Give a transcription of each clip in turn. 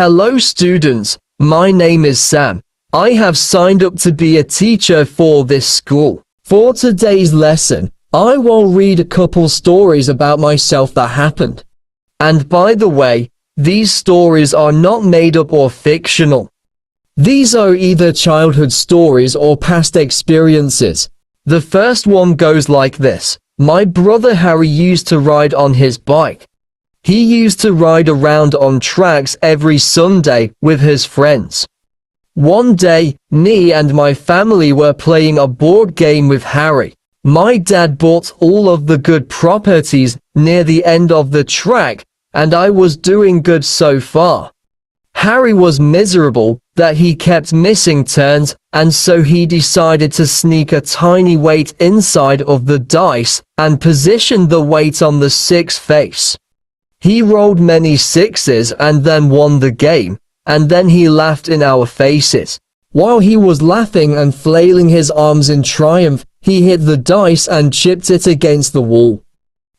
Hello students, my name is Sam. I have signed up to be a teacher for this school. For today's lesson, I will read a couple stories about myself that happened. And by the way, these stories are not made up or fictional. These are either childhood stories or past experiences. The first one goes like this. My brother Harry used to ride on his bike. He used to ride around on tracks every Sunday with his friends. One day, me and my family were playing a board game with Harry. My dad bought all of the good properties near the end of the track, and I was doing good so far. Harry was miserable that he kept missing turns, and so he decided to sneak a tiny weight inside of the dice and position the weight on the 6 face. He rolled many 6s and then won the game, and then he laughed in our faces. While he was laughing and flailing his arms in triumph, he hit the dice and chipped it against the wall.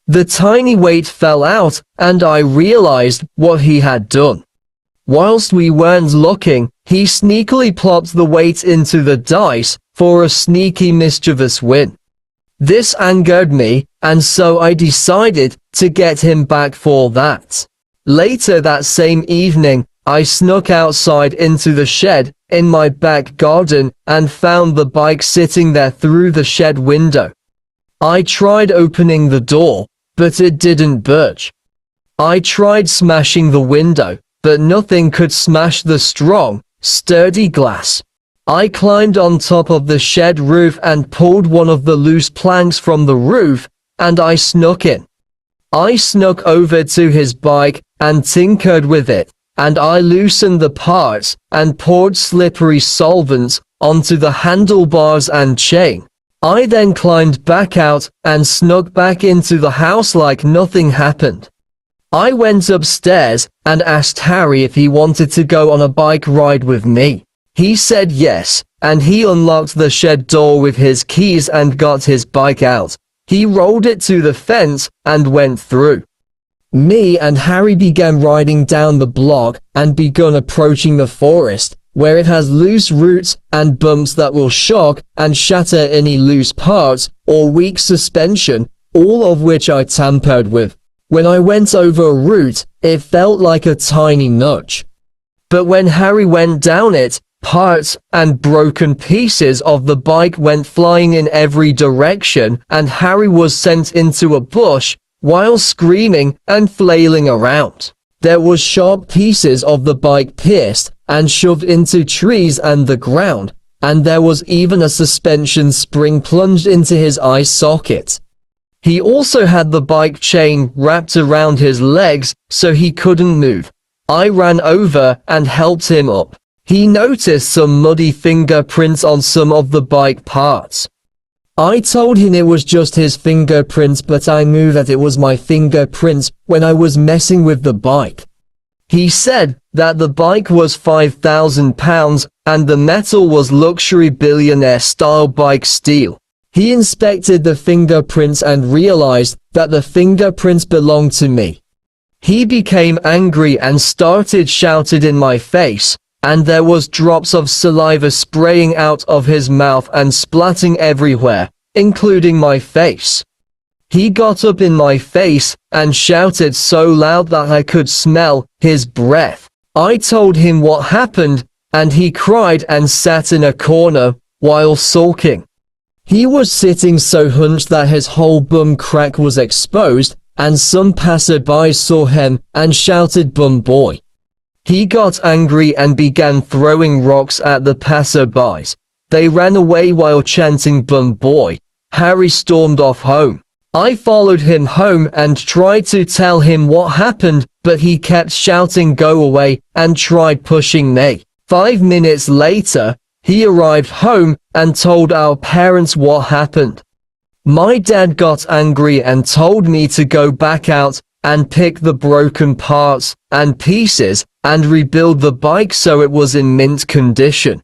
The tiny weight fell out, and I realized what he had done. Whilst we weren't looking, he sneakily plopped the weight into the dice for a sneaky, mischievous win. This angered me, and so I decided to get him back for that. Later that same evening, I snuck outside into the shed in my back garden and found the bike sitting there through the shed window. I tried opening the door, but it didn't budge. I tried smashing the window, but nothing could smash the strong, sturdy glass. I climbed on top of the shed roof and pulled one of the loose planks from the roof, and I snuck in. I snuck over to his bike and tinkered with it, and I loosened the parts and poured slippery solvents onto the handlebars and chain. I then climbed back out and snuck back into the house like nothing happened. I went upstairs and asked Harry if he wanted to go on a bike ride with me. He said yes, and he unlocked the shed door with his keys and got his bike out. He rolled it to the fence and went through. Me and Harry began riding down the block and began approaching the forest, where it has loose roots and bumps that will shock and shatter any loose parts or weak suspension, all of which I tampered with. When I went over a root, it felt like a tiny nudge. But when Harry went down it, parts and broken pieces of the bike went flying in every direction, and Harry was sent into a bush while screaming and flailing around. There was sharp pieces of the bike pierced and shoved into trees and the ground, and there was even a suspension spring plunged into his eye socket. He also had the bike chain wrapped around his legs so he couldn't move. I ran over and helped him up. He noticed some muddy fingerprints on some of the bike parts. I told him it was just his fingerprints, but I knew that it was my fingerprints when I was messing with the bike. He said that the bike was £5,000 and the metal was luxury billionaire-style bike steel. He inspected the fingerprints and realized that the fingerprints belonged to me. He became angry and started shouting in my face, and there was drops of saliva spraying out of his mouth and splatting everywhere, including my face. He got up in my face and shouted so loud that I could smell his breath. I told him what happened, and he cried and sat in a corner while sulking. He was sitting so hunched that his whole bum crack was exposed, and some passerby saw him and shouted "Bum boy." He got angry and began throwing rocks at the passerbys. They ran away while chanting "Bum boy." Harry stormed off home. I followed him home and tried to tell him what happened, but he kept shouting "Go away" and tried pushing me. 5 minutes later, he arrived home and told our parents what happened. My dad got angry and told me to go back out and pick the broken parts and pieces and rebuild the bike so it was in mint condition.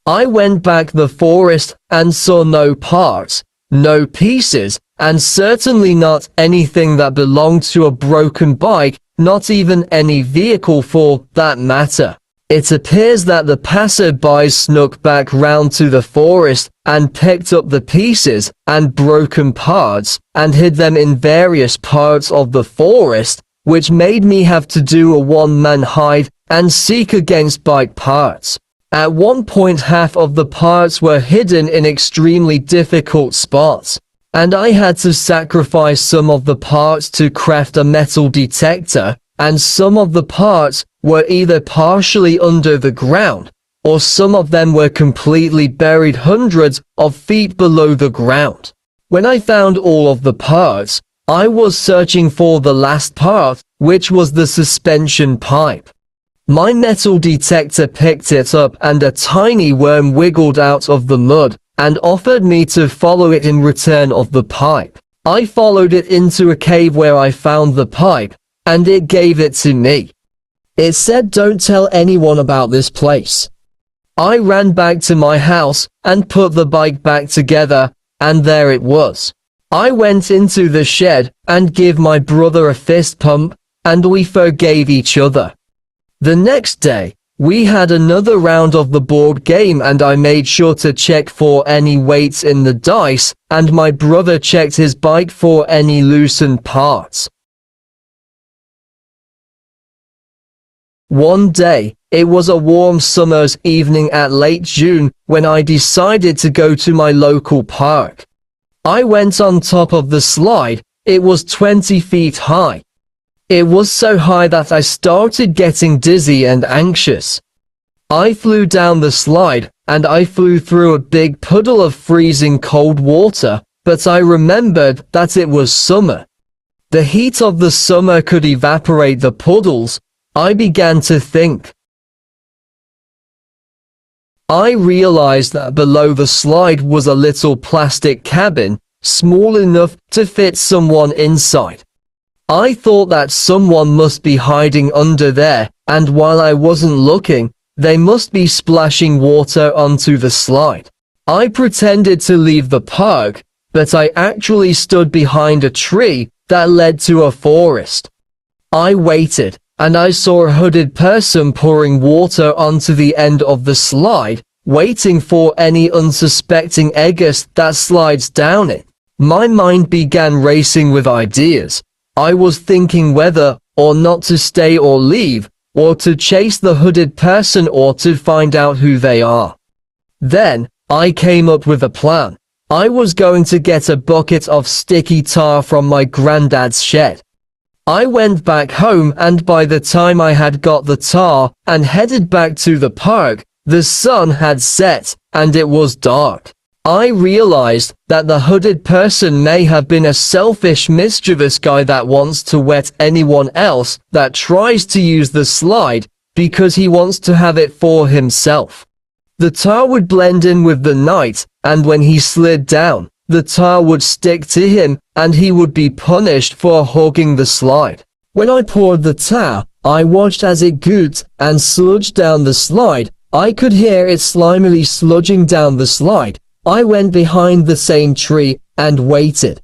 I went back the forest and saw no parts, no pieces, and certainly not anything that belonged to a broken bike not even any vehicle for that matter. It appears that the passersby snuck back round to the forest and picked up the pieces and broken parts and hid them in various parts of the forest, which made me have to do a one-man hide and seek against bike parts. At one point half of the parts were hidden in extremely difficult spots, and I had to sacrifice some of the parts to craft a metal detector, and some of the parts were either partially under the ground, or some of them were completely buried hundreds of feet below the ground. When I found all of the parts, I was searching for the last part, which was the suspension pipe. My metal detector picked it up and a tiny worm wiggled out of the mud and offered me to follow it in return of the pipe. I followed it into a cave where I found the pipe, and it gave it to me. It said, "Don't tell anyone about this place." I ran back to my house and put the bike back together, and there it was. I went into the shed and gave my brother a fist pump, and we forgave each other. The next day, we had another round of the board game and I made sure to check for any weights in the dice, and my brother checked his bike for any loosened parts. One day, it was a warm summer's evening at late June when I decided to go to my local park. I went on top of the slide. It was 20 feet high. It was so high that I started getting dizzy and anxious. I flew down the slide, and I flew through a big puddle of freezing cold water, but I remembered that it was summer. The heat of the summer could evaporate the puddles. I began to think. I realized that below the slide was a little plastic cabin, small enough to fit someone inside. I thought that someone must be hiding under there, and while I wasn't looking, they must be splashing water onto the slide. I pretended to leave the park, but I actually stood behind a tree that led to a forest. I waited, and I saw a hooded person pouring water onto the end of the slide, waiting for any unsuspecting eggers that slides down it. My mind began racing with ideas. I was thinking whether or not to stay or leave, or to chase the hooded person or to find out who they are. Then, I came up with a plan. I was going to get a bucket of sticky tar from my granddad's shed. I went back home, and by the time I had got the tar and headed back to the park, the sun had set, and it was dark. I realized that the hooded person may have been a selfish, mischievous guy that wants to wet anyone else that tries to use the slide because he wants to have it for himself. The tar would blend in with the night, and when he slid down, the tar would stick to him and he would be punished for hogging the slide. When I poured the tar, I watched as it gooped and sludged down the slide. I could hear it slimily sludging down the slide. I went behind the same tree and waited.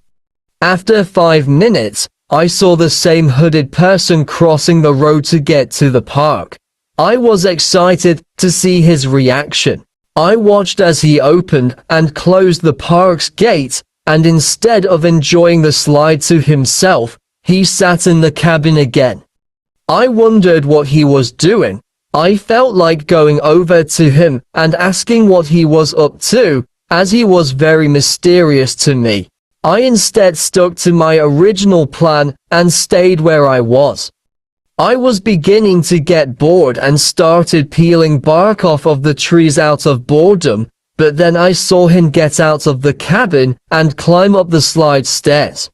After 5 minutes, I saw the same hooded person crossing the road to get to the park. I was excited to see his reaction. I watched as he opened and closed the park's gate, and instead of enjoying the slide to himself, he sat in the cabin again. I wondered what he was doing. I felt like going over to him and asking what he was up to, as he was very mysterious to me. I instead stuck to my original plan and stayed where I was. I was beginning to get bored and started peeling bark off of the trees out of boredom, but then I saw him get out of the cabin and climb up the slide stairs.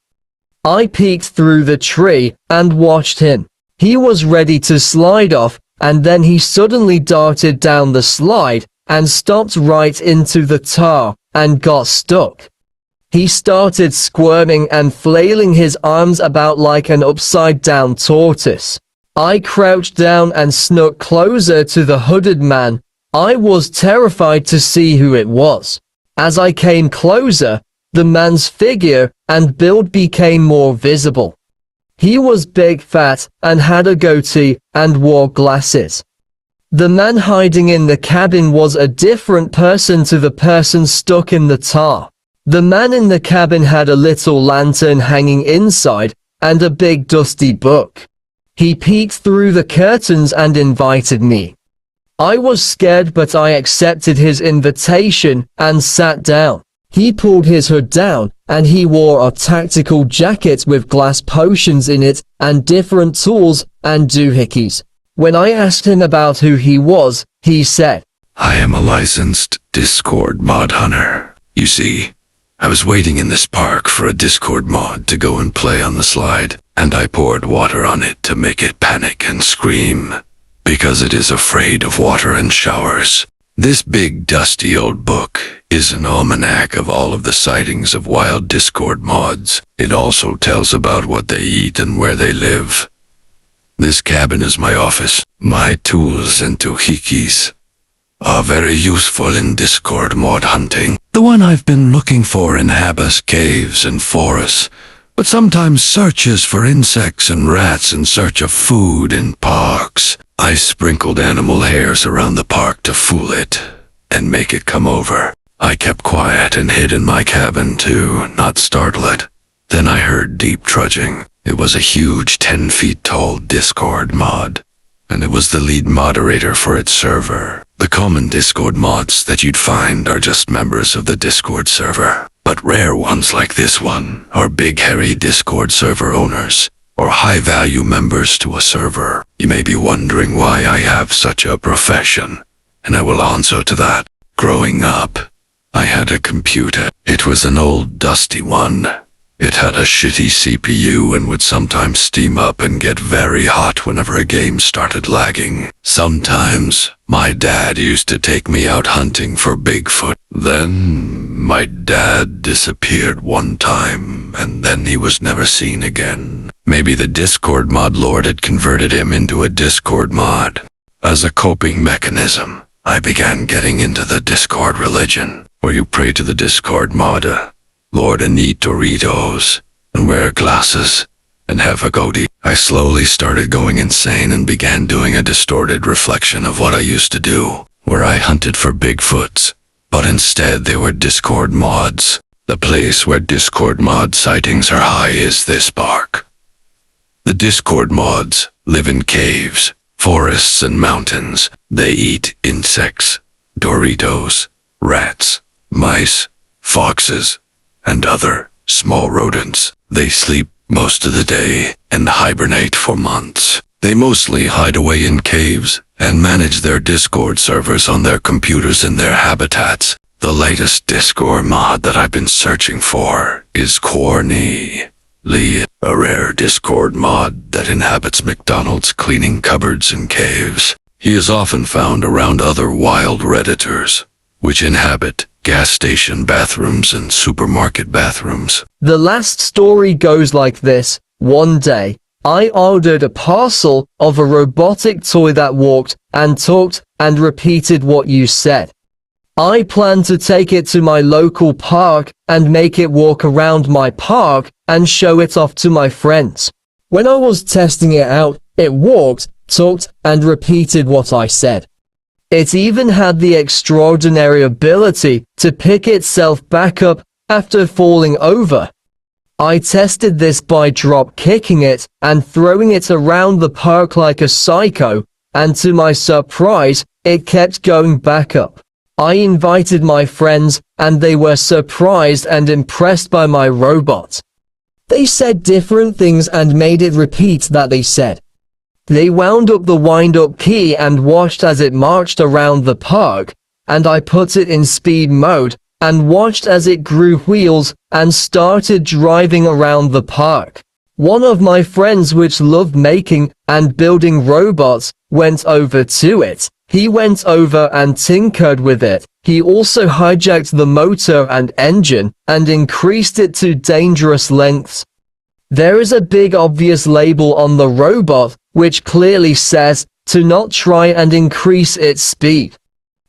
I peeked through the tree and watched him. He was ready to slide off, and then he suddenly darted down the slide and stopped right into the tar and got stuck. He started squirming and flailing his arms about like an upside-down tortoise. I crouched down and snuck closer to the hooded man. I was terrified to see who it was. As I came closer, the man's figure and build became more visible. He was big, fat, and had a goatee, and wore glasses. The man hiding in the cabin was a different person to the person stuck in the tar. The man in the cabin had a little lantern hanging inside, and a big dusty book. He peeked through the curtains and invited me. I was scared, but I accepted his invitation and sat down. He pulled his hood down, and he wore a tactical jacket with glass potions in it, and different tools and doohickeys. When I asked him about who he was, he said, "I am a licensed Discord mod hunter. You see, I was waiting in this park for a Discord mod to go and play on the slide, and I poured water on it to make it panic and scream, because it is afraid of water and showers. This big dusty old book is an almanac of all of the sightings of wild Discord mods. It also tells about what they eat and where they live. This cabin is my office. My tools and doohickeys are very useful in Discord mod hunting. The one I've been looking for inhabits caves and forests, but sometimes searches for insects and rats in search of food in parks. I sprinkled animal hairs around the park to fool it and make it come over. I kept quiet and hid in my cabin to not startle it. Then I heard deep trudging. It was a huge 10 feet tall Discord mod, and it was the lead moderator for its server. The common Discord mods that you'd find are just members of the Discord server, but rare ones like this one are big hairy Discord server owners, or high-value members to a server. You may be wondering why I have such a profession, and I will answer to that. Growing up, I had a computer. It was an old dusty one. It had a shitty CPU and would sometimes steam up and get very hot whenever a game started lagging. Sometimes, my dad used to take me out hunting for Bigfoot. Then, my dad disappeared one time, and then he was never seen again. Maybe the Discord mod lord had converted him into a Discord mod. As a coping mechanism, I began getting into the Discord religion, where you pray to the Discord mod Lord and eat Doritos, and wear glasses, and have a goatee. I slowly started going insane and began doing a distorted reflection of what I used to do, where I hunted for Bigfoots, but instead they were Discord mods. The place where Discord mod sightings are high is this park. The Discord mods live in caves, forests, and mountains. They eat insects, Doritos, rats, mice, foxes, and other small rodents. They sleep most of the day and hibernate for months. They mostly hide away in caves and manage their Discord servers on their computers in their habitats. The latest Discord mod that I've been searching for is Corny Lee, a rare Discord mod that inhabits McDonald's cleaning cupboards in caves. He is often found around other wild Redditors, which inhabit gas station bathrooms and supermarket bathrooms. The last story goes like this. One day, I ordered a parcel of a robotic toy that walked and talked and repeated what you said. I plan to take it to my local park and make it walk around my park and show it off to my friends. When I was testing it out, it walked, talked, and repeated what I said. It even had the extraordinary ability to pick itself back up after falling over. I tested this by drop kicking it and throwing it around the park like a psycho, and to my surprise, it kept going back up. I invited my friends, and they were surprised and impressed by my robot. They said different things and made it repeat that they said. They wound up the wind-up key and watched as it marched around the park, and I put it in speed mode and watched as it grew wheels and started driving around the park. One of my friends, which loved making and building robots, went over to it. He went over and tinkered with it. He also hijacked the motor and engine and increased it to dangerous lengths. There is a big obvious label on the robot which clearly says to not try and increase its speed.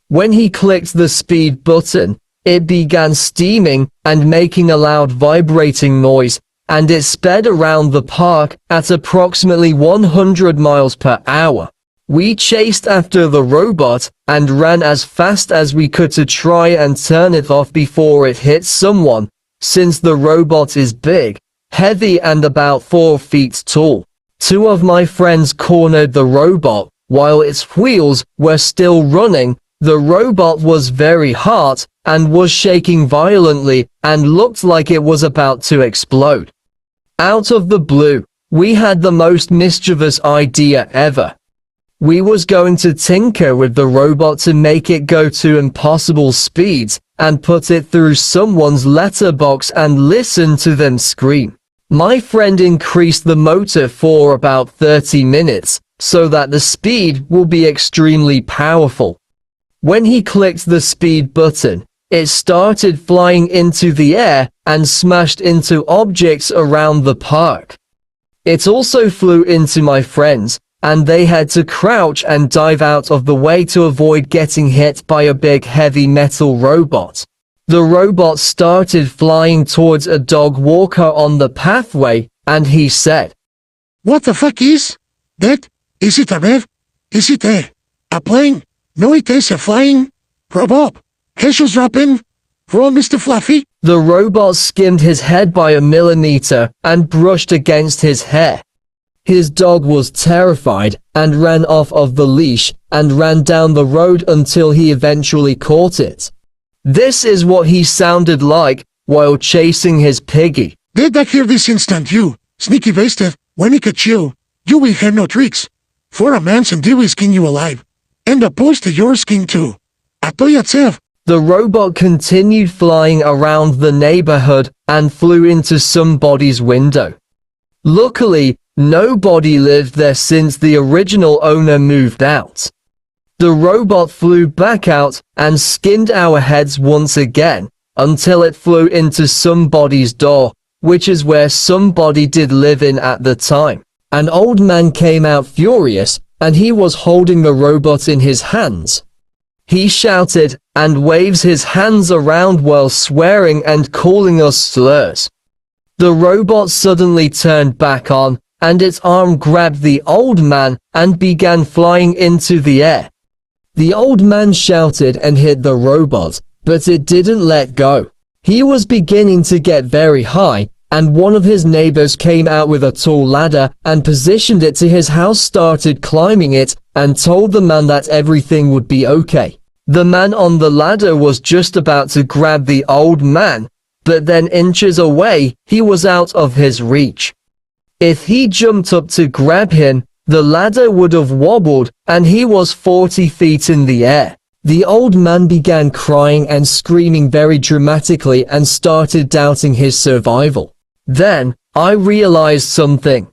When he clicked the speed button, it began steaming and making a loud vibrating noise, and it sped around the park at approximately 100 miles per hour. We chased after the robot and ran as fast as we could to try and turn it off before it hit someone, since the robot is big, heavy and about 4 feet tall. Two of my friends cornered the robot while its wheels were still running. The robot was very hot and was shaking violently and looked like it was about to explode. Out of the blue, we had the most mischievous idea ever. We was going to tinker with the robot to make it go to impossible speeds and put it through someone's letterbox and listen to them scream. My friend increased the motor for about 30 minutes so that the speed will be extremely powerful. When he clicked the speed button, it started flying into the air and smashed into objects around the park. It also flew into my friends, and they had to crouch and dive out of the way to avoid getting hit by a big heavy metal robot. The robot started flying towards a dog walker on the pathway, and he said, "What the fuck is that? Is it a rev? Is it a plane? No, it is a flying robot. Jesus dropping from Mr. Fluffy." The robot skimmed his head by a millimeter and brushed against his hair. His dog was terrified and ran off of the leash and ran down the road until he eventually caught it. This is what he sounded like while chasing his piggy. "Did I hear this instant, you sneaky bastard? When we catch you, you will have no tricks. For a man's and we will skin you alive. And opposed to your skin too. I tell you itself." The robot continued flying around the neighborhood and flew into somebody's window. Luckily, nobody lived there since the original owner moved out. The robot flew back out and skinned our heads once again, until it flew into somebody's door, which is where somebody did live in at the time. An old man came out furious, and he was holding the robot in his hands. He shouted and waves his hands around while swearing and calling us slurs. The robot suddenly turned back on, and its arm grabbed the old man and began flying into the air. The old man shouted and hit the robot, but it didn't let go. He was beginning to get very high, and one of his neighbors came out with a tall ladder and positioned it to his house, started climbing it, and told the man that everything would be okay. The man on the ladder was just about to grab the old man, but then inches away, he was out of his reach. If he jumped up to grab him, the ladder would have wobbled, and he was 40 feet in the air. The old man began crying and screaming very dramatically and started doubting his survival. Then, I realized something.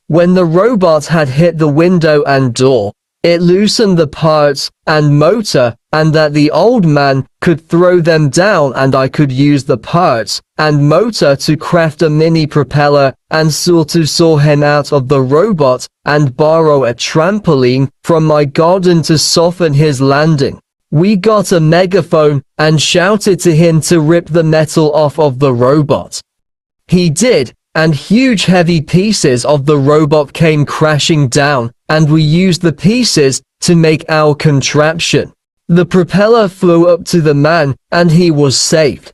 When the robot had hit the window and door, it loosened the parts and motor, and that the old man could throw them down, and I could use the parts and motor to craft a mini propeller and to saw him out of the robot and borrow a trampoline from my garden to soften his landing. We got a megaphone and shouted to him to rip the metal off of the robot. He did, and huge heavy pieces of the robot came crashing down, and we used the pieces to make our contraption. The propeller flew up to the man, and he was saved.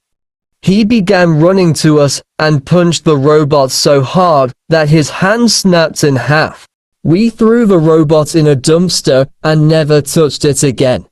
He began running to us and punched the robot so hard that his hand snapped in half. We threw the robot in a dumpster and never touched it again.